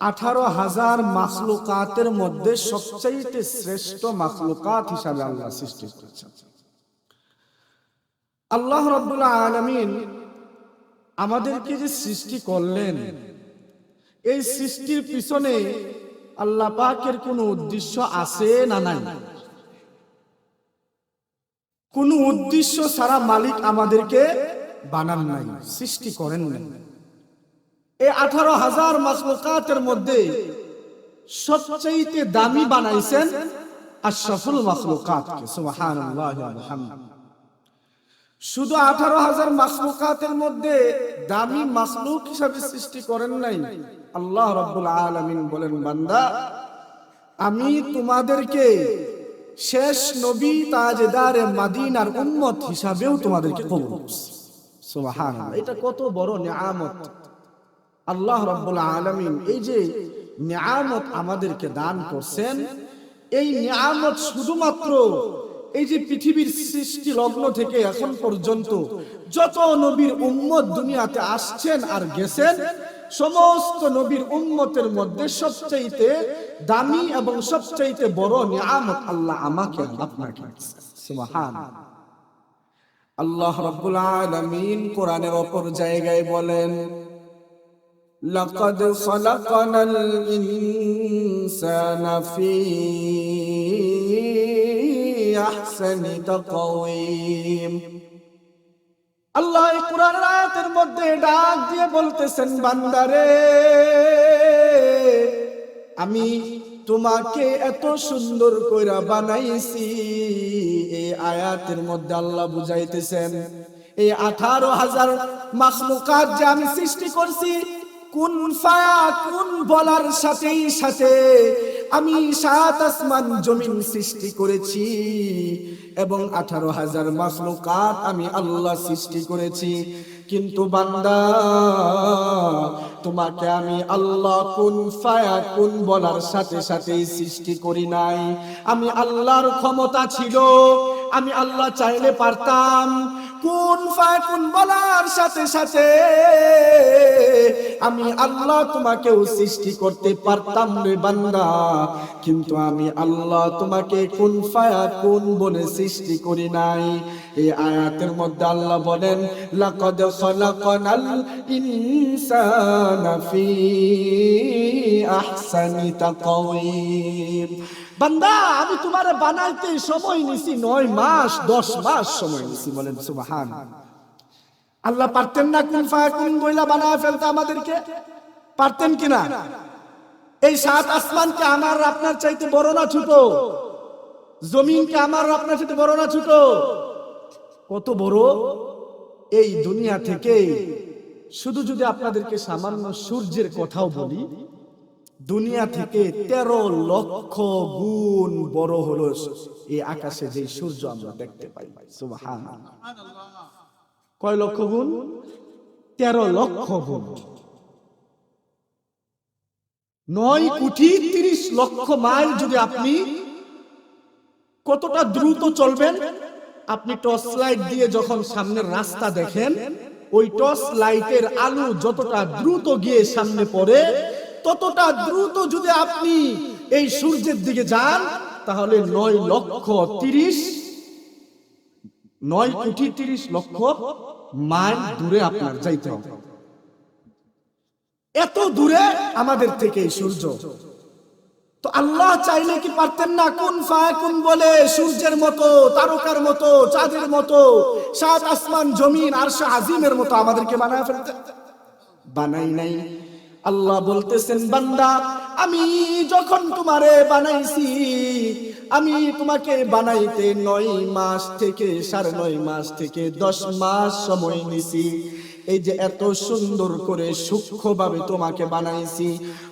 18,000 মাখলুকাতের মধ্যে সবচেয়ে শ্রেষ্ঠ মাখলুকাত হিসাবে আল্লাহ সৃষ্টি করেছেন। আল্লাহ রাব্বুল আলামিন আমাদেরকে যে সৃষ্টি করলেন, এই সৃষ্টির পিছনে আল্লাহ পাকের কোনো উদ্দেশ্য আছে না নাই? কোনো উদ্দেশ্য ছাড়া মালিক আমাদেরকে বানান নাই, সৃষ্টি করেন নাই। এই 18,000 মাখলুকাতের মধ্যে সবচেয়ে দামি বানাইছেন আশরাফুল মাখলুকাতকে। সুবহানাল্লাহ ওয়া বিহামদিহি। শুধু 18,000 মাখলুকাতের মধ্যে দামি মাখলুক হিসাবে সৃষ্টি করেন নাই। আল্লাহ রাব্বুল আলামিন বলেন, বান্দা আমি তোমাদেরকে শেষ নবী তাজদারে মদিনার উম্মত হিসাবেও তোমাদেরকে কবুল করছি। সুবহানাল্লাহ, এটা কত বড় নিয়ামত আল্লাহ রাব্বুল আলামিন এই যে নিয়ামত আমাদেরকে দান করছেন। এই নিয়ামত শুধুমাত্র এই যে পৃথিবীর সৃষ্টি লগ্ন থেকে এখন পর্যন্ত যত নবীর উম্মত দুনিয়াতে আসছেন আর গেছেন, সমস্ত নবীর উম্মতের মধ্যে সবচেয়ে দামি এবং সবচেয়ে বড় নিয়ামত আল্লাহ আমাকে আপনাকে। সুবহানাল্লাহ। আল্লাহ রাব্বুল আলামিন কোরআনের অপর জায়গায় বলেন, লাকাদ খালাকনাল ইনসানা ফি আহসানি তাকওয়িম। আল্লাহ এই কোরআনের আয়াতের মধ্যে ডাক দিয়ে বলতেছেন, বান্দারে আমি তোমাকে এত সুন্দর কইরা বানাইছি। এই আয়াতের মধ্যে আল্লাহ বুঝাইতেছেন এই 18,000 মাখলুকাত যে আমি সৃষ্টি করছি, কুন ফায়াকুন বলার সাথেই সাথে আমি 7 আসমান জমিন সৃষ্টি করেছি এবং 18,000 মাখলুকাত আমি আল্লাহ সৃষ্টি করেছি। কিন্তু বান্দা তোমাকে আমি আল্লাহ কুন ফায়াকুন বলার সাথে সাথেই সৃষ্টি করি নাই। আমি আল্লাহর ক্ষমতা ছিল, আমি আল্লাহ চাইলে পারতাম কুন ফায়াকুন বলার সাথে সাথে আমি আল্লাহ তোমাকেও সৃষ্টি করতে পারতাম রে বান্দা, কিন্তু আমি আল্লাহ তোমাকে কুন ফায়াকুন বলে সৃষ্টি করি নাই। এই আয়াতের মধ্যে আল্লাহ বলেন, লাকাদ খালাকনাল ইনসানা ফি আহসানি তাকওয়িম। বান্দা আমি তোমারে বানাইতে সময় নিছি 9 মাস 10 মাস সময় নিছি। বলেন সুবহানাল্লাহ। আল্লাহ পারতেন না কুন ফায়াকুন বইলা বানায় ফেলতে আমাদেরকে? পারতেন কিনা? এই 7 আসমানকে আমার আপনার চাইতে বড় না ছোট? জমিনকে আমার আপনার চাইতে বড় না ছোট? কত বড়! এই দুনিয়া থেকে শুধু যদি আপনাদেরকে সামান্য সূর্যের কথাও বলি, দুনিয়া থেকে 13 লক্ষ গুণ বড় হলো এই আকাশে যে সূর্য আমরা দেখতে পাই। সুবহানাল্লাহ। কয় লক্ষ গুণ? 13 লক্ষ গুণ। 9,30,00,000 মাইল যদি আপনি কতটা দ্রুত চলবেন, আপনি টর্চ লাইট দিয়ে যখন সামনের রাস্তা দেখেন, ওই টর্চ লাইটের আলো যতটা দ্রুত গিয়ে সামনে পড়ে, ততটা দ্রুত যদি আপনি এই সূর্যের দিকে যান, তাহলে 9,30,00,000 মাইল দূরে আপনার যাইতে হবে। এত দূরে আমাদের থেকে এই সূর্য। তো আল্লাহ চাইলে কি পারতেন না কুন ফায়াকুন বলে সূর্যের মতো, তারকার মতো, চাঁদের মতো, 7 আসমান জমিন আরশে আজিমের মতো আমাদেরকে বানায় ফেলতে? বানাই নাই। আল্লাহ বলতেছেন, বান্দা আমি যখন তোমারে বানাইছি, আমি তোমাকে বানাইতে 9 মাস থেকে 9.5 মাস থেকে 10 মাস সময় নিছি। এই যে এত সুন্দর করে সূক্ষ্মভাবে তোমাকে বানাইছি,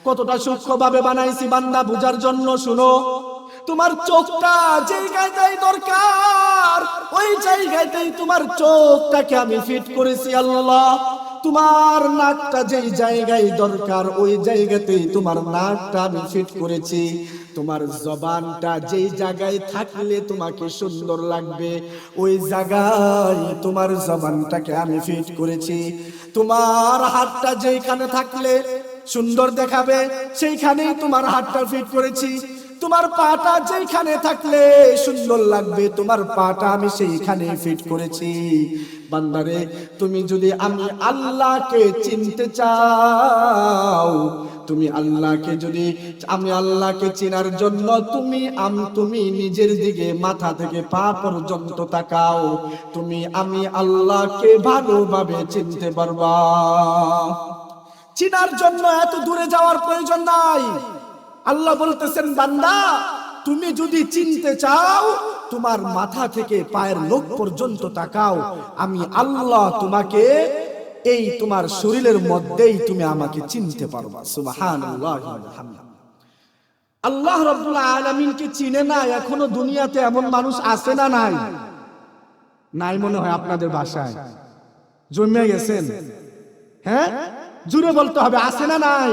কতটা সূক্ষ্মভাবে বানাইছি বান্দা বুঝার জন্য শুনো। তোমার চোখটা জায়গায় দরকার, ওই জায়গাতেই তোমার চোখটাকে আমি ফিট করেছি আল্লাহ। তোমার নাকটা যেই জায়গায় দরকার, ওই জায়গাতেই তোমার নাকটা আমি ফিট করেছি। তোমার জবানটা যেই জায়গায় থাকলে তোমাকে সুন্দর লাগবে, ওই জায়গায় তোমার জবানটাকে আমি ফিট করেছি। তোমার হাতটা যেখানে থাকলে সুন্দর দেখাবে সেইখানেই তোমার হাতটা ফিট করেছি। তোমার পাটা যেখানে থাকলে সুন্দর লাগবে তোমার পাটা আমি সেইখানে ফিট করেছি। বান্দারে তুমি যদি আমি আল্লাহকে চিনতে চাও, তুমি আল্লাহকে যদি আমি আল্লাহকে চেনার জন্য তুমি নিজের দিকে মাথা থেকে পা পর্যন্ত তাকাও, তুমি আমি আল্লাহকে ভালোভাবে চিনতে পারবা। চিনার জন্য এত দূরে যাওয়ার প্রয়োজন নাই। আল্লাহ বলতেছেন বান্দা তুমি যদি চিনতে চাও তোমার মাথা থেকে পায়ের নখ পর্যন্ত তাকাও, আমি আল্লাহ তোমাকে এই তোমার শরীরের মধ্যেই তুমি আমাকে চিনতে পারবা। সুবহানাল্লাহ ওয়া বিহামদিহি। আল্লাহ রাব্বুল আলামিনকে চিনে না এখনো দুনিয়াতে এমন মানুষ আছে না নাই? নাই মনে হয় আপনাদের বাসায় জন্মে গেছেন। হ্যাঁ, জুড়ে বলতে হবে আছে না নাই?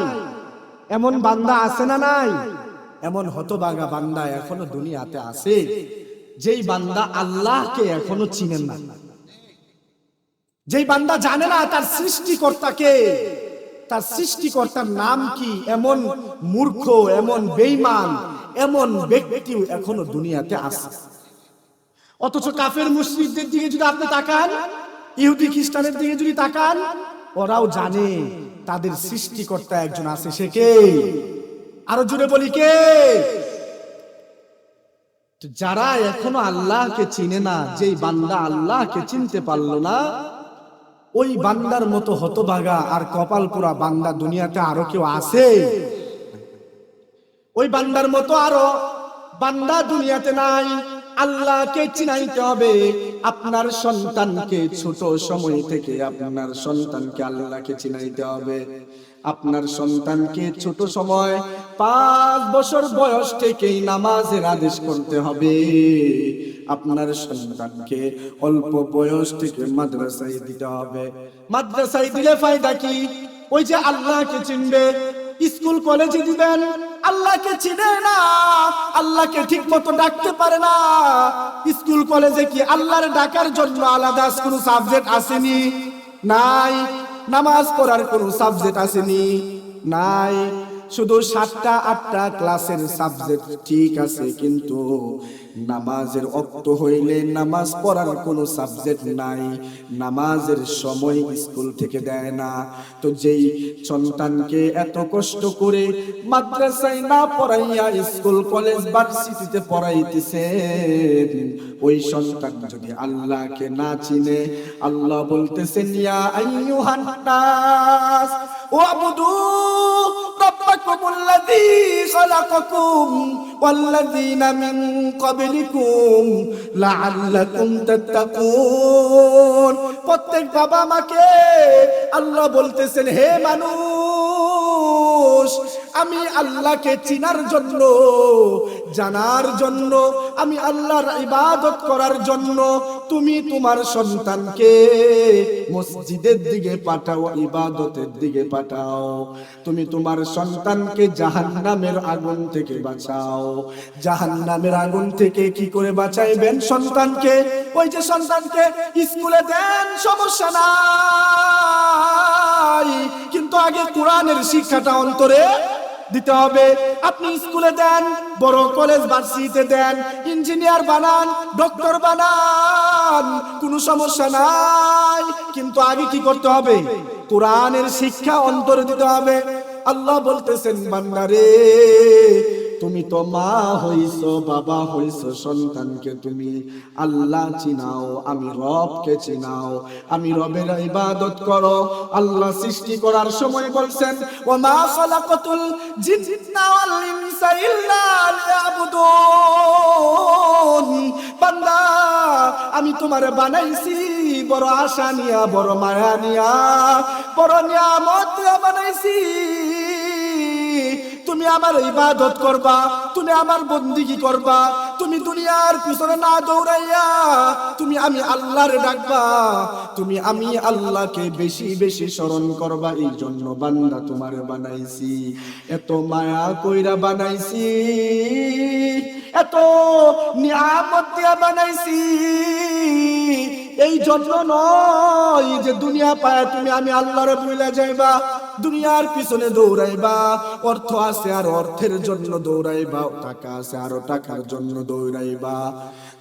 এমন বান্দা আছে না নাই? এমন হতভাগা বান্দা এখনো দুনিয়াতে আছে যেই বান্দা আল্লাহকে এখনো চিনেন না, যেই বান্দা জানে না তার সৃষ্টিকর্তাকে, তার সৃষ্টিকর্তার নাম কি। এমন মূর্খ, এমন বেঈমান, এমন ব্যক্তিও এখনো দুনিয়াতে আছে। অথচ কাফের মুশরিকদের দিকে যদি আপনি তাকান, ইহুদি খ্রিস্টানের দিকে যদি তাকান, ওরাও জানে তাদের সৃষ্টিকর্তা একজন আছে। সে কে? আরো জুড়ে বলি কে? যারা এখনো আল্লাহকে চিনে না, যেই বান্দা আল্লাহকে চিনতে পারলো না, ওই বান্দার মতো হতভাগা আর কপাল পোড়া বান্দা দুনিয়াতে আরো কেউ আছে? ওই বান্দার মতো আরো বান্দা দুনিয়াতে নাই। আল্লাহকে চিনাইতে হবে। আপনার সন্তানকে ছোট সময় থেকে আপনার সন্তানকে আল্লাহকে চিনাইতে হবে। আপনার সন্তানকে ছোট সময় 5 বছর বয়স থেকেই নামাজের আদেশ করতে হবে। আপনার সন্তানকে অল্প বয়স থেকে মাদ্রাসায় দিতে হবে। মাদ্রাসায় দিলে ফায়দা কি? ওই যে আল্লাহকে চিনবে। স্কুল কলেজে দিবেন, আল্লাহকে চিনে না, আল্লাহকে ঠিক মতো ডাকতে পারে না। স্কুল কলেজে কি আল্লাহর ডাকার জন্য আলাদা কোনো সাবজেক্ট আসেনি? নাই। নামাজ পড়ার কোনো সাবজেক্ট আসেনি? নাই। শুধু 7টা 8টা ক্লাসের সাবজেক্ট ঠিক আছে, কিন্তু নামাজের ওয়াক্ত হইলে নামাজ পড়ার কোনো সাবজেক্ট নাই। নামাজের সময় স্কুল থেকে দেয় না। তো যেই সন্তানকে এত কষ্ট করে মাদ্রাসায় না পড়াইয়া স্কুল কলেজ ভার্সিটিতে পড়াইতেছেন, ওই সন্তান যদি আল্লাহকে না চিনে, আল্লাহ বলতেছেন ইয়া আইয়ুহান নাস ওয়াবুদু রাব্বাকুমুল্লাযী খালাকাকুম ওয়াল্লাযীনা মিন ক্বাবলিকুম লাআল্লাকুম তাত্তাকুন। প্রত্যেক বাবা মাকে আল্লাহ বলতেছেন হে মানুষ, আমি আল্লাহকে চিনার জন্য, জানার জন্য, আমি আল্লাহর ইবাদত করার জন্য তুমি তোমার সন্তানকে মসজিদের দিকে পাঠাও, ইবাদতের দিকে পাঠাও। তুমি তোমার সন্তানকে জাহান্নামের আগুন থেকে বাঁচাও। জাহান্নামের আগুন থেকে কি করে বাঁচাইবেন সন্তানকে? ওই যে সন্তানকে স্কুলে দেন, সমস্যা নাই, কিন্তু আগে কোরআনের শিক্ষাটা অন্তরে দিতে হবে। আপনি স্কুলে দেন, বড় কলেজ ভার্সিটিতে দেন, ইঞ্জিনিয়ার বানান, ডক্টর বানান, কোনো সমস্যা নাই, কিন্তু আগে কি করতে হবে? কোরআনের শিক্ষা অন্তরে দিতে হবে। আল্লাহ বলতেছেন বান্দারে, তুমি তো মা হইছো, বাবা হইছো, সন্তানকে তুমি আল্লাহ চিনাও, আমি রবকে চিনাও, আমি রবের ইবাদত করো। আল্লাহ সৃষ্টি করার সময় বলছেন ওয়া মা খালাকাতুল জিন্না ওয়াল ইনসা ইল্লা লিয়াবুদুন। বান্দা আমি তোমারে বানাইছি বড় আশা নিয়া, বড় মায়া নিয়া, বড় নিয়ামত দিয়া বানাইছি। তুমি আমার ইবাদত করবা, তুমি আমার বন্দেগী করবা, তুমি দুনিয়ার পিছনে না দৌড়াইয়া তুমি আমি আল্লাহরে ডাকবা, তুমি আমি আল্লাহকে বেশি বেশি স্মরণ করবা। এই জন্য বান্দা তোমারে বানাইছি, এত মায়া কইরা বানাইছি, এত নিয়ামত দিয়া বানাইছি। এই জন্য নয় যে দুনিয়া পায় তুমি আমি আল্লাহরে ভুলে যাইবা। দুনিয়ার পিছনে দৌড়াইবা, অর্থ আছে আর অর্থের জন্য দৌড়াইবা, টাকা আছে আর টাকার জন্য দৌড়াইবা,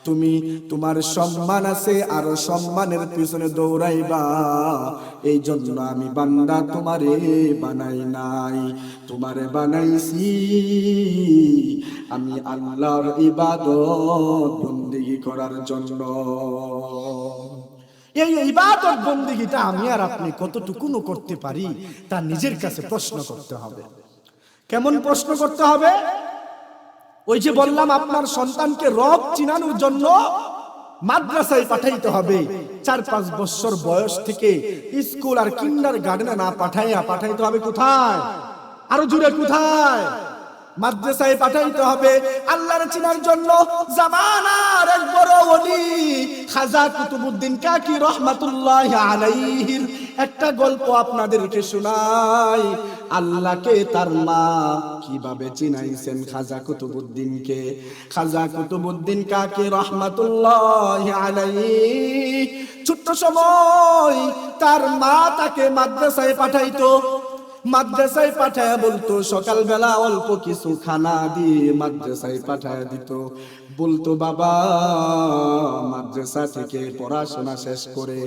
তুমি তোমার সম্মান আছে আর সম্মানের পিছনে দৌড়াইবা। এই জন্য আমি বান্দা তোমারে বানাই নাই, তোমারে বানাইছি আমি আল্লাহর ইবাদত বন্দেগী করার জন্য। এই ইবাদত বন্দেগীটা আমি আর আপনি কতটুকু করতে পারি তা নিজের কাছে প্রশ্ন করতে হবে। কেমন প্রশ্ন করতে হবে? ওই যে বললাম, আপনার সন্তানকে রব চিনানোর জন্য মাদ্রাসায় পাঠাইতে হবে। 4-5 বছর বয়স থেকে স্কুল আর কিন্ডারগার্টেনে না পাঠাইতে হবে কোথায়? আরো জুড়ে কোথায়? মাদ্রাসায় পাঠাইতে হবে আল্লাহর চিনার জন্য। জামানার এক বড় ওলি খাজা কুতুবউদ্দিন কাকি রহমাতুল্লাহি আলাইহির একটা গল্প আপনাদেরকে শোনাই। আল্লাহকে তার মা কিভাবে চিনাইছেন খাজা কুতুবউদ্দিনকে। খাজা কুতুবউদ্দিন কাকি রহমাতুল্লাহি আলাইহি ছোট্ট সময় তার মা তাকে মাদ্রাসায় পাঠাইতো। মাদ্রাসায় পাঠায় বলতো, সকালবেলা অল্প কিছু খানা দিয়ে মাদ্রাসায় পাঠায় দিত। বলতো, বাবা মাদ্রাসা থেকে পড়াশোনা শেষ করে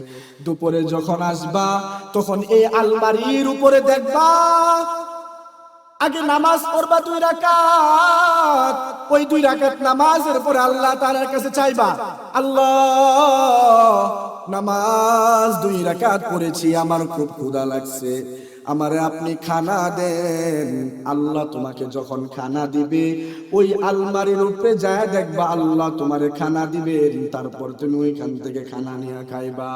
দুপুরে যখন আসবা তখন এই আলমারির উপরে দেখবা আগে নামাজ পড়বা 2 রাকাত। ওই 2 রাকাত নামাজের পরে আল্লাহ তাআলার কাছে চাইবা, আল্লাহ নামাজ 2 রাকাত পড়েছি, আমার খুব ক্ষুধা লাগছে, আমারে আপনি খানা দেন। আল্লাহ তোমাকে যখন খানা দিবে ওই আলমারির উপরে যায় দেখবা আল্লাহ তোমারে খানা দিবেন, তারপর তুমি ওইখান থেকে খানা নিয়ে খাইবা।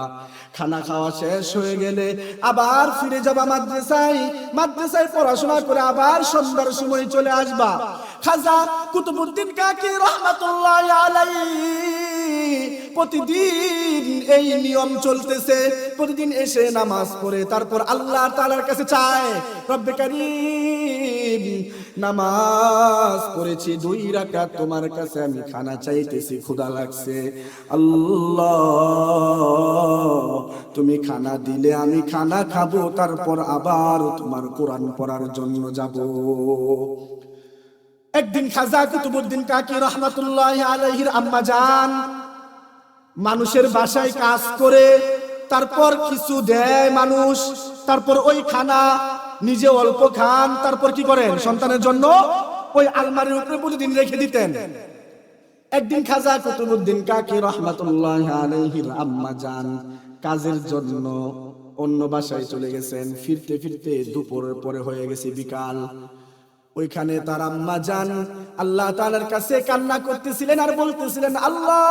খানা খাওয়া শেষ হয়ে গেলে আবার ফিরে যাবা মাদ্রাসায়। মাদ্রাসায় পড়াশোনা করে আবার সন্ধ্যার সময় চলে আসবা। খাজা কুতুবউদ্দিন কাকি রহমাতুল্লাহি আলাইহি প্রতিদিন এই নিয়ম চলতেছে। প্রতিদিন এসে নামাজ পড়ে তারপর আল্লাহ তাআলার কাছে চায়, রব্বে কারীম নামাজ পড়েছি 2 রাকাত, তোমার কাছে আমি খানা চাইতেছি, ক্ষুধা লাগছে, আল্লাহ তুমি খানা দিলে আমি খানা খাবো, তারপর আবার তোমার কোরআন পড়ার জন্য যাব। একদিন খাজা কুতুবউদ্দিন কাকি রহমাতুল্লাহি আলাইহির আম্মা জান মানুষের বাসায় কাজ করে তারপর কিছু দেয় মানুষ, তারপর ওই খানা নিজে অল্প খান, তারপর কি করেন সন্তানের জন্য ওই আলমারির উপরে প্রতিদিন রেখে দিতেন। একদিন খাজা কুতুবউদ্দিন কাকি রহমাতুল্লাহি আলাইহির আম্মা জান কাজের জন্য অন্য বাসায় চলে গেছেন। ফিরতে ফিরতে দুপুরের পরে হয়ে গেছে বিকাল। ওইখানে তার আম্মা জান আল্লাহ তাআলার কাছে কান্না করতেছিলেন আর বলতেছিলেন, আল্লাহ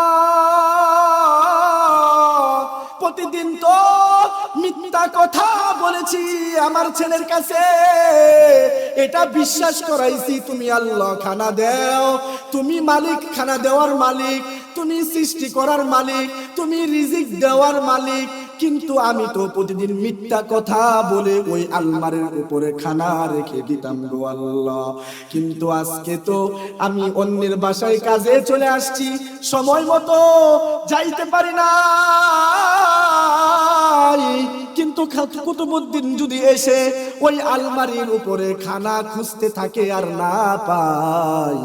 প্রতিদিন তো মিথ্যা কথা বলেছি আমার ছেলের কাছে, এটা বিশ্বাস করাইছি তুমি আল্লাহ খানা দাও, তুমি মালিক, খানা দেওয়ার মালিক, তুমি সৃষ্টি করার মালিক, তুমি রিজিক দেওয়ার মালিক, কিন্তু আমি তো প্রতিদিন মিথ্যা কথা বলে ওই আলমারির উপরে খানা রেখে দিতাম গো আল্লাহ। কিন্তু আজকে তো আমি অন্যের বাসায় কাজে চলে আসছি, সময় মতো যাইতে পারি না, কিন্তু কুতুবউদ্দিন যদি এসে ওই আলমারির উপরে খানা খুঁজতে থাকে আর না পাই,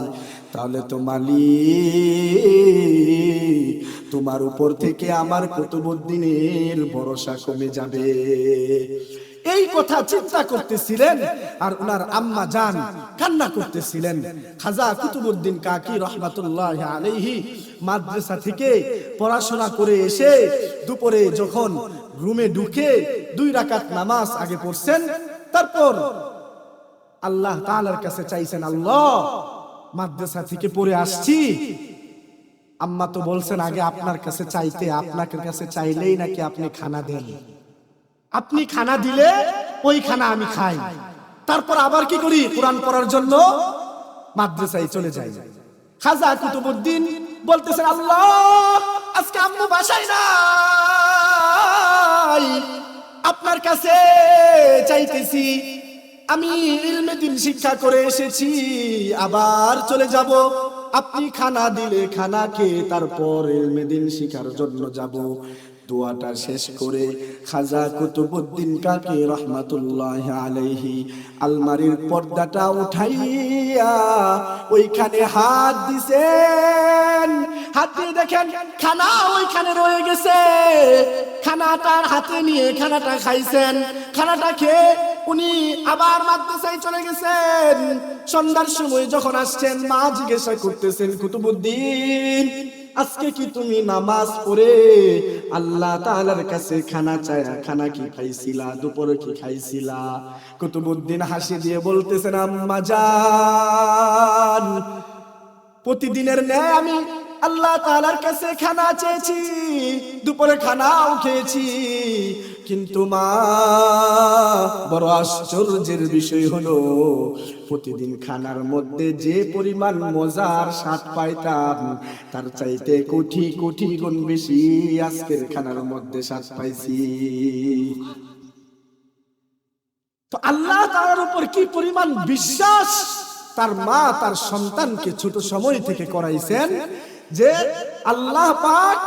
তাহলে তো মালিক তোমার উপর থেকে আমার কুতুবউদ্দিনের ভরসা কমে যাবে। এই কথা চিন্তা করতেছিলেন আর ওনার আম্মা জান কান্না করতেছিলেন। খাজা কুতুবউদ্দিন কাকি রহমাতুল্লাহি আলাইহি মাদ্রাসা থেকে পড়াশোনা করে এসে দুপুরে যখন রুমে ঢুকে 2 রাকাত নামাজ আগে পড়ছেন, তারপর আল্লাহ তাআলার কাছে চাইছেন, আল্লাহ মাদ্রাসা থেকে পড়ে আসছি, আম্মা তো বলছেন আগে আপনার কাছে চাইতে, আপনার কাছে চাইলেই নাকি আপনি খানা দেন, আপনি খানা দিলে ওই খানা আমি খাই, তারপর আবার কি করি কোরআন পড়ার জন্য মাদ্রাসায় চলে যাই। খাজা কুতুবউদ্দিন বলতেছেন, আল্লাহ আজকে আম্মু বাসায় নাই, আপনার কাছে চাইতেছি, আমি ইলমে দ্বীন শিক্ষা করে এসেছি, আবার চলে যাব, আপনি খানা দিলে খানা খেয়ে তারপর ইলমে দ্বীন শিক্ষার জন্য যাব। দোয়াটা শেষ করে খাজা কুতুবউদ্দিন কাকি রহমাতুল্লাহি আলাইহি আলমারির পর্দাটা উঠাইয়া ওইখানে হাত দিছেন। হাত দিয়ে দেখেন খানা ওইখানে রয়ে গেছে। খানাটার হাতে নিয়ে খানাটা খাইছেন। খানাটা খেয়ে উনি আবার মাদ্রাসায় চলে গেছেন। সন্ধ্যার সময় যখন আসছেন, মা জিজ্ঞাসা করতেছেন, কুতুবউদ্দিন আজকে কি তুমি নামাজ পড়ে আল্লাহ তাআলার কাছে খানা চায়া খানা কি খাইছিলা, দুপুরে কি খাইছিলা? কুতুবউদ্দিন হাসি দিয়ে বলতেছেন, আম্মা জান, প্রতিদিনের ন্যায় আমি আল্লাহ তাআলার কাছে খানা চেয়েছি, দুপুরে খানাও খেয়েছি, কিন্তু মা বড় আশ্চর্যের বিষয় হলো প্রতিদিন খানার মধ্যে যে পরিমাণ মজার স্বাদ পাইতাম তার চাইতে কোটি কোটি গুণ বেশি আজকের খানার মধ্যে স্বাদ পাইছি। তো আল্লাহ তাআলার উপর কি পরিমাণ বিশ্বাস তার মা তার সন্তানকে ছোট সময় থেকে করাইছেন যে আল্লাহ পাক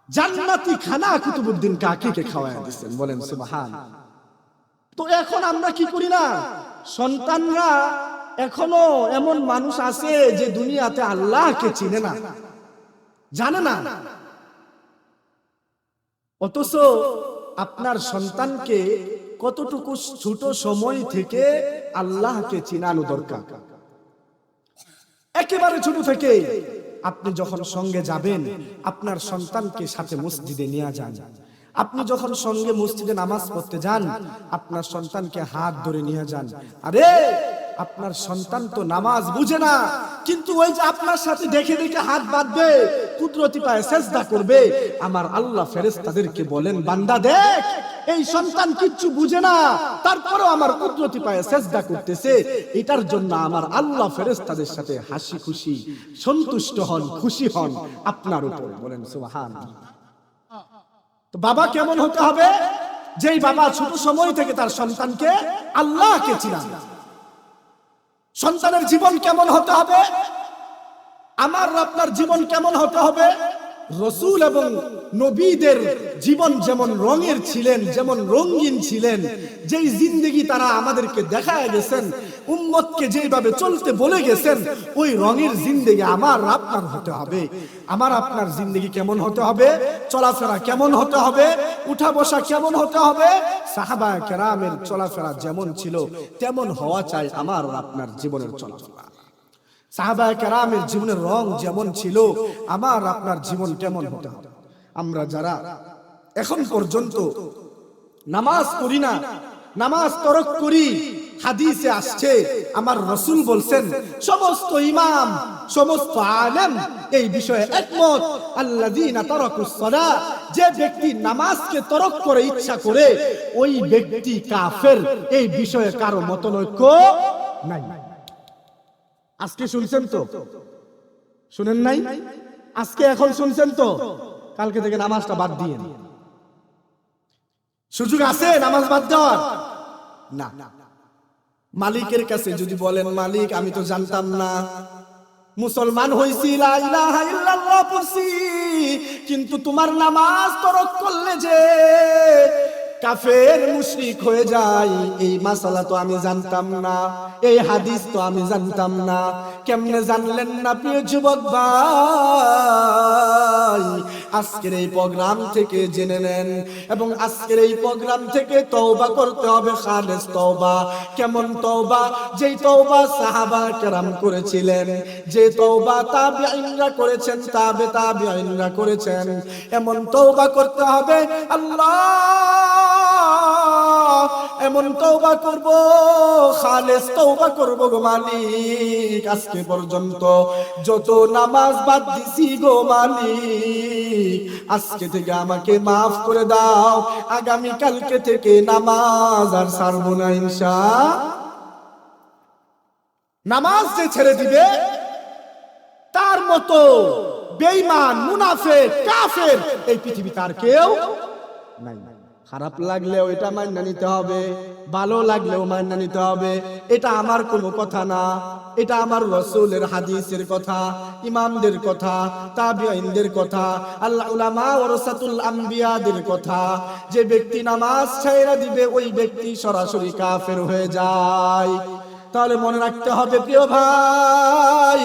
জান্নাতি খানা কুতুবউদ্দিন কাকিকে খাওয়ায়া দিবেন। বলেন সুবহানাল্লাহ। তো এখন আমরা কি করি না, সন্তানরা এখনো এমন মানুষ আছে যে দুনিয়াতে আল্লাহকে চিনে না, জানে না, অথচ আপনার সন্তানকে কতটুকু ছোট সময় থেকে আল্লাহকে চিনানো দরকার। একেবারে ছোট থেকে আপনি যখন সঙ্গে যাবেন, আপনার সন্তানকে সাথে মসজিদে নিয়ে যান। আপনি যখন সঙ্গে মসজিদে নামাজ পড়তে যান, আপনার সন্তানকে হাত ধরে নিয়ে যান। আরে আপনার সন্তান তো নামাজ বুঝে না, কিন্তু ওই যে আপনার সাথে দেখে দেখে হাত বাঁধবে, কুদরতি পায়ে সেজদা করবে। আমার আল্লাহ ফেরেশতাদেরকে বলেন, বান্দা দেখ, এই সন্তান কিচ্ছু বুঝে না, তারপরেও আমার কুদরতি পায়ে সেজদা করতেছে। এটার জন্য আমার আল্লাহ ফেরেশতাদের সাথে হাসি খুশি সন্তুষ্ট হন, খুশি হন আপনার উপর। বলেন সুবহানাল্লাহ। তো বাবা কেমন হতে হবে? যেই বাবা ছোট সময় থেকে তার সন্তানকে আল্লাহকে চিনায়। সন্তানের জীবন কেমন হতে হবে? আমার আপনার জীবন কেমন হতে হবে? রাসূল এবং নবীদের জীবন যেমন রঙের ছিলেন, যেমন রঙিন ছিলেন, যেই জিন্দেগি তারা আমাদেরকে দেখায় গেছেন, উম্মতকে যেভাবে চলতে বলে গেছেন, ওই রঙের জিন্দেগি আমার আপনার হতে হবে। আমার আপনার জিন্দেগি কেমন হতে হবে? চলাফেরা কেমন হতে হবে? উঠা বসা কেমন হতে হবে? সাহাবায়ে কেরামের চলাফেরা যেমন ছিল তেমন হওয়া চাই আমার আপনার জীবনের চলাফেরা। সাহাবায়ে কেরামের জীবনের রং যেমন ছিল আমার আপনার জীবন কেমন হতে হবে। আমরা যারা এখন পর্যন্ত নামাজ পড়ি না, নামাজ তরক করি, হাদিসে আসছে আমার রাসূল বলছেন, সমস্ত ইমাম সমস্ত আলেম এই বিষয়ে একমত, আল্লাযীনা তারাকুস সালাহ, যে ব্যক্তি নামাজকে তরক করে ইচ্ছা করে ওই ব্যক্তি কাফের। এই বিষয়ে কারো মতনৈক্য নাই। আজকে শুনছেন তো? শুনেন নাই? আজকে এখন শুনছেন তো? কালকে থেকে নামাজটা বাদ দিয়ে সুযোগ আছে নামাজ বাদ দেওয়ার? না। মালিকের কাছে যদি বলেন, মালিক আমি তো জানতাম না, মুসলমান হইছি, লা ইলাহা ইল্লাল্লাহ পড়ছি, কিন্তু তোমার নামাজ তরক করলে যে কাফের মুশরিক হয়ে যায়, এই মাসালা তো আমি জানতাম না, এই হাদিস তো আমি জানতাম না। কেমনে জানলেন না প্রিয় যুবক ভাই? আজকের এই প্রোগ্রাম থেকে জেনে নেন, এবং আজকের এই প্রোগ্রাম থেকে তওবা করতে হবে, খালেস তওবা। কেমন তওবা? যেই তওবা সাহাবা কেরাম করেছিলেন, যে তওবা তাবিঈনরা করেছেন, তাবিঈনরা করেছেন, এমন তওবা করতে হবে। আল্লাহ এমন তওবা করব, খালেস তওবা করব গো মালিক, আজকে পর্যন্ত যত নামাজ বাদ দিছি গো মালিক, আজকে থেকে আমাকে মাফ করে দাও, আগামী কালকে থেকে নামাজ আর ছাড়বো না ইনশাআল্লাহ। নামাজ যে ছেড়ে দিবে তার মতো বেঈমান, মুনাফিক, কাফের এই পৃথিবীতে আর কেউ নাই। খারাপ লাগলেও এটা মান্য নিতে হবে, ভালো লাগলেও মান্য নিতে হবে। এটা আমার কোনো কথা না, এটা আমার রাসূলের হাদিসের কথা, ইমামদের কথা, তাবিঈনদের কথা, আল উলামা ওয়ারাসাতুল আম্বিয়াদের কথা। যে ব্যক্তি নামাজ ছাইরা দিবে ওই ব্যক্তি সরাসরি কাফের হয়ে যায়। তাহলে মনে রাখতে হবে প্রিয় ভাই,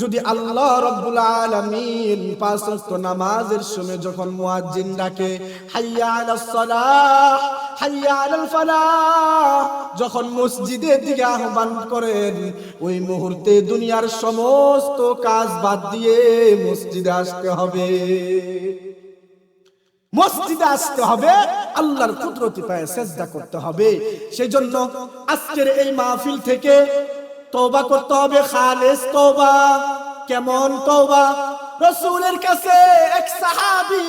যদি আল্লাহ রাব্বুল আলামিন পাঁচ ওয়াক্ত নামাজের সময় যখন মুয়াজ্জিন ডাকে হাইয়া আলাস সালাহ হাইয়া আলাল ফালাহ, যখন মসজিদের দিকে আহ্বান করেন, ওই মুহূর্তে দুনিয়ার সমস্ত কাজ বাদ দিয়ে মসজিদে আসতে হবে। মসজিদে আসতে হবে, আল্লাহর কুদরতি পায়ে সিজদা করতে হবে। সেই জন্য আজকের এই মাহফিল থেকে তওবা করতে হবে, খালেস তওবা। কেমন তওবা? রাসূলের কাছে এক সাহাবী,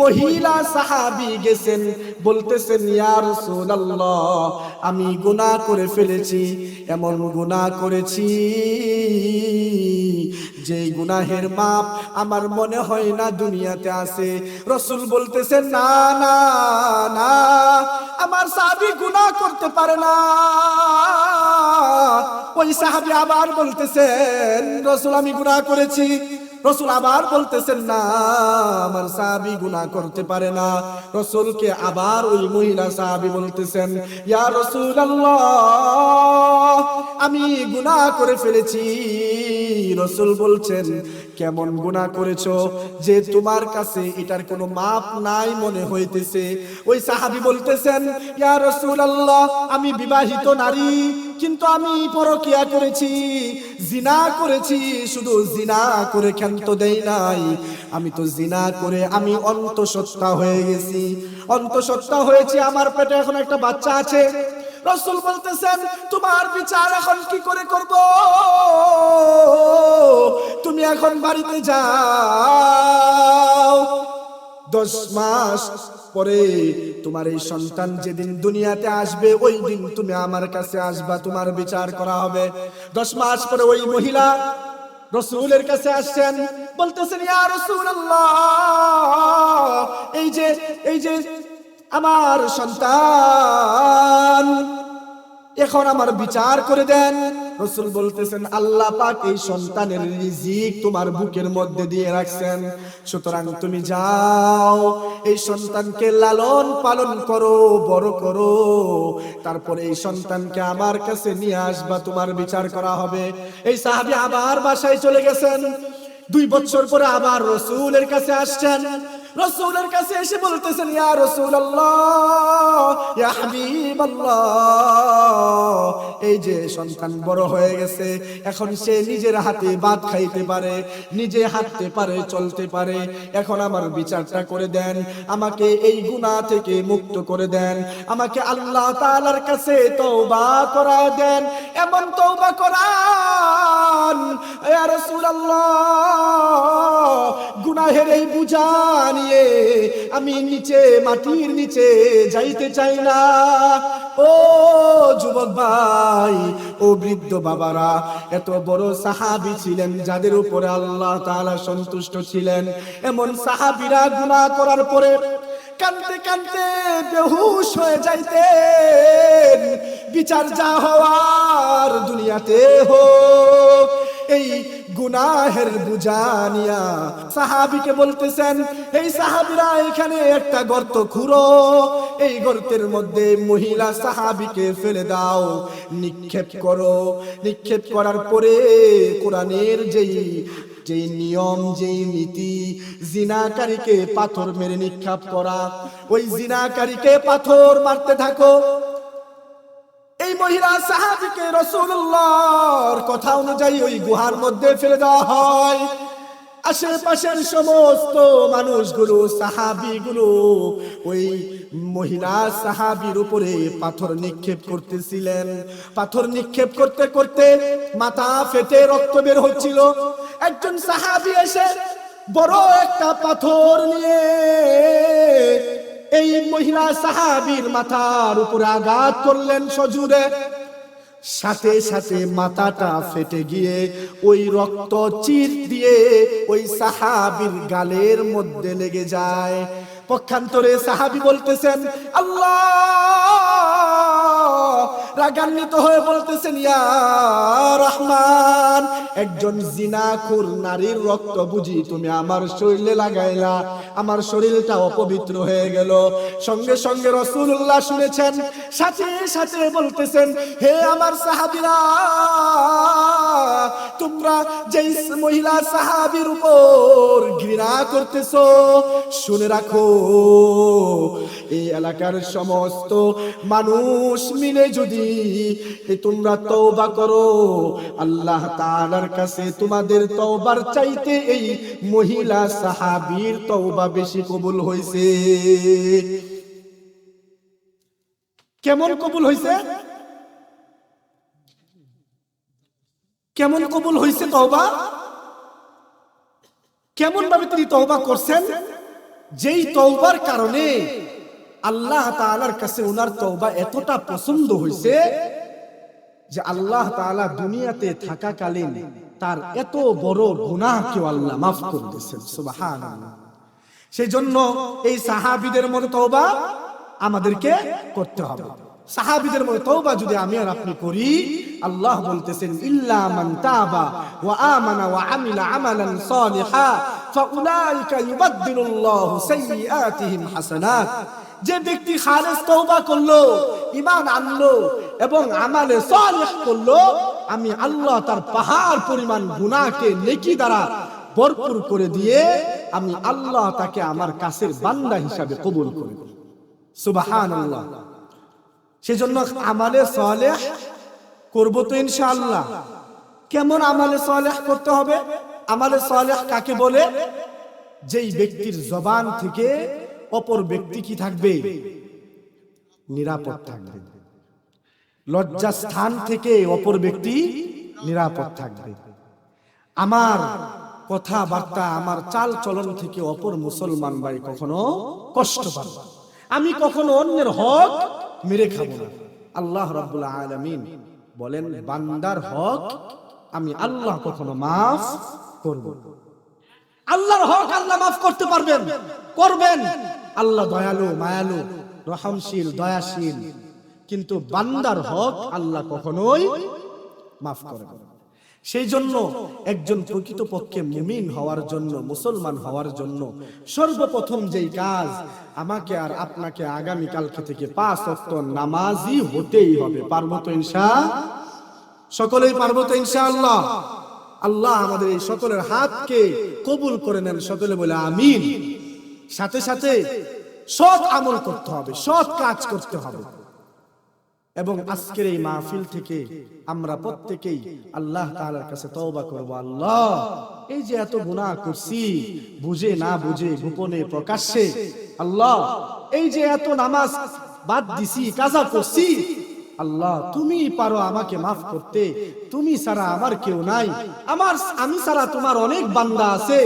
মহিলা সাহাবী গেছেন, বলতেছেন ইয়া রাসূলুল্লাহ, আমি গুনাহ করে ফেলেছি, এমন গুনাহ করেছি যে গুনাহের মাপ আমার মনে হয় না দুনিয়াতে আছে। রাসূল বলতেছেন না না না, আমার সাহাবী গুনাহ করতে পারে না। ওই সাহাবী আবার বলতেছেন রাসূল আমি গুনাহ করেছি। রাসূল আবার বলতেছেন না, আমার সাহাবী গুনাহ করতে পারে না। রাসূলকে আবার ওই মহিলা সাহাবী বলতেছেন ইয়া রাসূলুল্লাহ, আমি গুনাহ করে ফেলেছি। রাসূল বলছেন কেমন গুনাহ করেছো যে তোমার কাছে এটার কোনো মাপ নাই মনে হইতেছে? ওই সাহাবী বলতেছেন ইয়া রাসূলুল্লাহ, আমি বিবাহিত নারী, কিন্তু আমি পরকিয়া করেছি, জিনা করেছি। শুধু জিনা করে ক্ষান্ত দেই নাই, আমি তো জিনা করে আমি অন্তঃসত্ত্বা হয়ে গেছি, অন্তঃসত্ত্বা হয়েছি, আমার পেটে এখন একটা বাচ্চা আছে। রাসূল বলতেছেন তোমার বিচার এখন কি করে করব? তুমি এখন বাড়িতে যাও, 10 মাস পরে তোমার এই সন্তান যেদিন দুনিয়াতে আসবে ওই দিন তুমি আমার কাছে আসবা, তোমার বিচার করা হবে। 10 মাস পরে ওই মহিলা রাসূলের কাছে আসছেন, বলতেছেন ইয়া রাসূলুল্লাহ, এই যে আমার সন্তান, এখন আমার বিচার করে দেন। রাসূল বলতেছেন আল্লাহ পাক এই সন্তানের রিজিক তোমার বুকের মধ্যে দিয়ে রাখছেন, সুতরাং তুমি যাও, এই সন্তানকে লালন পালন করো, বড় করো, তারপরে এই সন্তানকে আমার কাছে নিয়ে আসবা, তোমার বিচার করা হবে। এই সাহাবী আবার বাসায় চলে গেছেন। 2 বছর পরে আবার রাসূলের কাছে আসছেন। রাসূলের কাছে এসে বলতেছেন ইয়া রাসূলুল্লাহ, ইয়া হাবিবাল্লাহ, এই যে সন্তান বড় হয়ে গেছে, এখন সে নিজের হাতে ভাত খাইতে পারে, নিজে হাঁটতে পারে, চলতে পারে, এখন আমার বিচারটা করে দেন, আমাকে এই গুনাহ থেকে মুক্ত করে দেন, আমাকে আল্লাহ তাআলার কাছে তওবা করায় দেন, এমন তওবা করান ইয়া রাসূলুল্লাহ, গুনাহের এই বোঝা নিয়ে আমি নিচে মাটির নিচে যাইতে চাই না। ও যুবক ভাই, ও বৃদ্ধ বাবারা, এত বড় সাহাবী ছিলেন যাদের উপরে আল্লাহ তাআলা সন্তুষ্ট ছিলেন, এমন সাহাবীরা গুনাহ করার পরে কাঁদতে কাঁদতে বেহুশ হয়ে যাইতেন। বিচার যা হওয়ার দুনিয়াতে হোক, এই গুনাহের বোঝা নিয়া সাহাবীকে বলতেছেন এই সাহাবীরা এখানে একটা গর্ত খুঁড়ো, এই গর্তের মধ্যে মহিলা সাহাবীকে ফেলে দাও, নিক্ষেপ করো। নিক্ষেপ করার পরে কোরআনের যেই নিয়ম, যেই নীতি, জিনাকারীকে পাথর মেরে নিক্ষেপ করা, ওই জিনাকারীকে পাথর মারতে থাকো। এই মহিলা সাহাবীকে রাসূলুল্লাহর কথা অনুযায়ী ওই গুহার মধ্যে ফেলে দেওয়া হয়। আশেপাশের সমস্ত মানুষগুলো, সাহাবীগুলো ওই মহিলা সাহাবীর উপরে পাথর নিক্ষেপ করতেছিলেন। পাথর নিক্ষেপ করতে করতে মাথা ফেটে রক্ত বের হচ্ছিল। একজন সাহাবী এসে বড় একটা পাথর নিয়ে এই মহিলা সাহাবীর মাথার উপরে আঘাত করলেন সজোরে। সাথে সাথে মাথাটা ফেটে গিয়ে ওই রক্ত চির দিয়ে ওই সাহাবীর গালের মধ্যে লেগে যায়। পক্ষান্তরে সাহাবী বলতেছেন, আল্লাহ রাগান্বিত হয়ে বলতেছেন, ইয়া রহমান, একজন জিনাখোর নারীর রক্ত বুঝি তুমি আমার শরীরে লাগাইলা, আমার শরীরটা অপবিত্র হয়ে গেল। সঙ্গে সঙ্গে রাসূলুল্লাহ শুনেছেন, সাথে সাথে বলতেছেন, হে আমার সাহাবীরা, তোমরা যেই মহিলা সাহাবীর উপর ঘৃণা করতেছো, শুনে রাখো, এই এলাকার সমস্ত মানুষ মিলে যদি তোমরা তওবা করো, আল্লাহ তাআলার কাছে তোমাদের তওবার চাইতে এই মহিলা সাহাবীর তওবা বেশি কবুল হইছে। কেমন কবুল হইছে? কেমন কবুল হইছে তওবা? কেমন ভাবে তিনি তওবা করছেন? যেই তওবার কারণে আল্লাহ তাআলার কাছে ওনার তওবা এতটা পছন্দ হইছে যে আল্লাহ তাআলা দুনিয়াতে থাকাকালীন তার এত বড় গুনাহকেও আল্লাহ মাফ করে দিয়েছেন। সুবহানাল্লাহ। সেই জন্য এই সাহাবীদের মতো তওবা আমাদেরকে করতে হবে। সাহাবীদের মতো তওবা যদি আমি আর আপনি করি, আল্লাহ বলতেছেন, ইল্লা মান তাবা ওয়া আমানা ওয়া আমিলা আমালান সালিহা ফাউলাইকা ইউবাদদিলুল্লাহু সাইয়্যাতিহিম হাসানাত। যে ব্যক্তি খালেস তওবা করলো, ঈমান আনলো এবং আমালে সালিহ করলো, আমি আল্লাহ তার পাহাড় পরিমাণ গুনাহকে নেকি দ্বারা ভরপুর করে দিয়ে আমি আল্লাহ তাকে আমার কাছের বান্দা হিসাবে কবুল করব। সুবহানাল্লাহ। সেজন্য আমালে সালেহ করব তো ইনশাআল্লাহ। কেমন আমালে সালেহ করতে হবে? আমালে সালেহ কাকে বলে? যেই ব্যক্তির জবান থেকে অপর ব্যক্তি কি থাকবে? নিরাপদ থাকবে। লজ্জাস্থান থেকে অপর ব্যক্তি নিরাপদ থাকবে। আমার কথাবার্তা, আমার চাল চলন থেকে অপর মুসলমান ভাই কখনো কষ্ট পাবে না। আমি কখনো অন্যের হক মেরে খাবো না। আল্লাহ রাব্বুল আলামিন বলেন, বান্দার হক আমি আল্লাহ কখনো মাফ করব না। আল্লাহর হক আল্লাহ মাফ করতে পারবেন, করবেন। আল্লাহ দয়ালু, মায়ালু, রহমশীল, দয়াশীল। কিন্তু বান্দার হক আল্লাহ কখনোই মাফ করবেন না। সেই জন্য একজন প্রকৃতপক্ষে মুমিন হওয়ার জন্য, মুসলমান হওয়ার জন্য সর্বপ্রথম যেই কাজ আমাকে আর আপনাকে আগামী কালকে থেকে 5 ওয়াক্ত নামাজি হতেই হবে। পারবো তো ইনশাআল্লাহ? সকলেই পারবো তো ইনশাআল্লাহ? আল্লাহ আমাদের এই সকলের হাতকে কবুল করে নেন। সকলে বলে আমিন। সাথে সাথে সৎ আমল করতে হবে, সৎ কাজ করতে হবে। এবং আজকের এই মাহফিল থেকে আমরা প্রত্যেকেই আল্লাহ তাআলার কাছে তওবা করব। আল্লাহ, এই যে এত গুনাহ করছি, বুঝে না বুঝে, গোপনে প্রকাশ্যে, আল্লাহ এই যে এত নামাজ বাদ দিছি, কাজা করছি, আল্লাহ তুমি পারো আমাকে মাফ করতে। তুমি ছাড়া আমার কেউ নাই। আমি ছাড়া তোমার অনেক বান্দা আছে,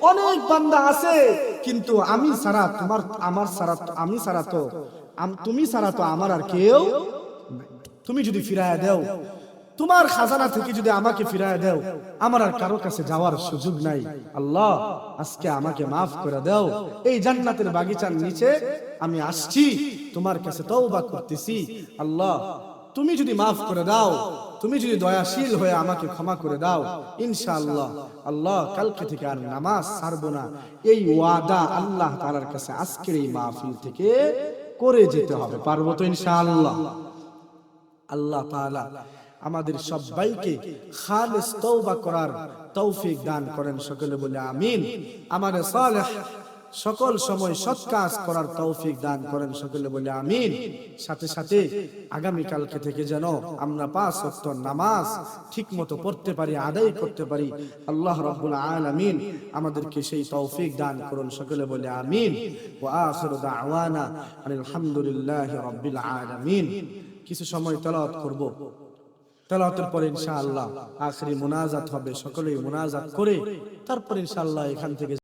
অনেক বান্দা আছে, কিন্তু আমি ছাড়া তোমার, তুমি ছাড়া তো আমার আর কেউ। তুমি যদি ফিরায়া দাও, তোমার খাজানা থেকে যদি আমাকে ফিরায়া দাও, আমার আর কারো কাছে যাওয়ার সুযোগ নাই। আল্লাহ আজকে আমাকে মাফ করে দাও। এই জান্নাতের বাগিচার নিচে আমি আসছি, তোমার কাছে তওবা করতেছি। আল্লাহ তুমি যদি মাফ করে দাও, তুমি যদি দয়াশীল হয়ে আমাকে ক্ষমা করে দাও, ইনশাআল্লাহ আল্লাহ কালকে থেকে আর নামাজ ছাড়বো না। এই ওয়াদা আল্লাহ তাআলার কাছে আজকের এই মাহফিল থেকে করে যেতে হবে। পারবো তো ইনশাআল্লাহ? আল্লাহ তাআলা আমাদের সবাইকে খালিস তওবা করার তৌফিক দান করেন। সকলে বলে আমিন। আমাদের সালেহ সকল সময় সৎ কাজ করার তৌফিক দান করেন। সকলে বলে আমিন। সাথে সাথে আগামী কালকে থেকে যেন আমরা 5 ওয়াক্ত নামাজ ঠিকমতো পড়তে পারি, আদায় করতে পারি। আল্লাহ রাব্বুল আলামিন আমাদেরকে সেই তৌফিক দান করুন। সকলে বলে আমিন। ওয়া আখিরু দাওয়ানা আলহামদুলিল্লাহি রাব্বিল আলামিন। কিছু সময় তেলাওয়াত করব। তেলাওয়াতের পরে ইনশাআল্লাহ আখিরি মুনাজাত হবে। সকলেই মুনাজাত করে তারপর ইনশাআল্লাহ এখান থেকে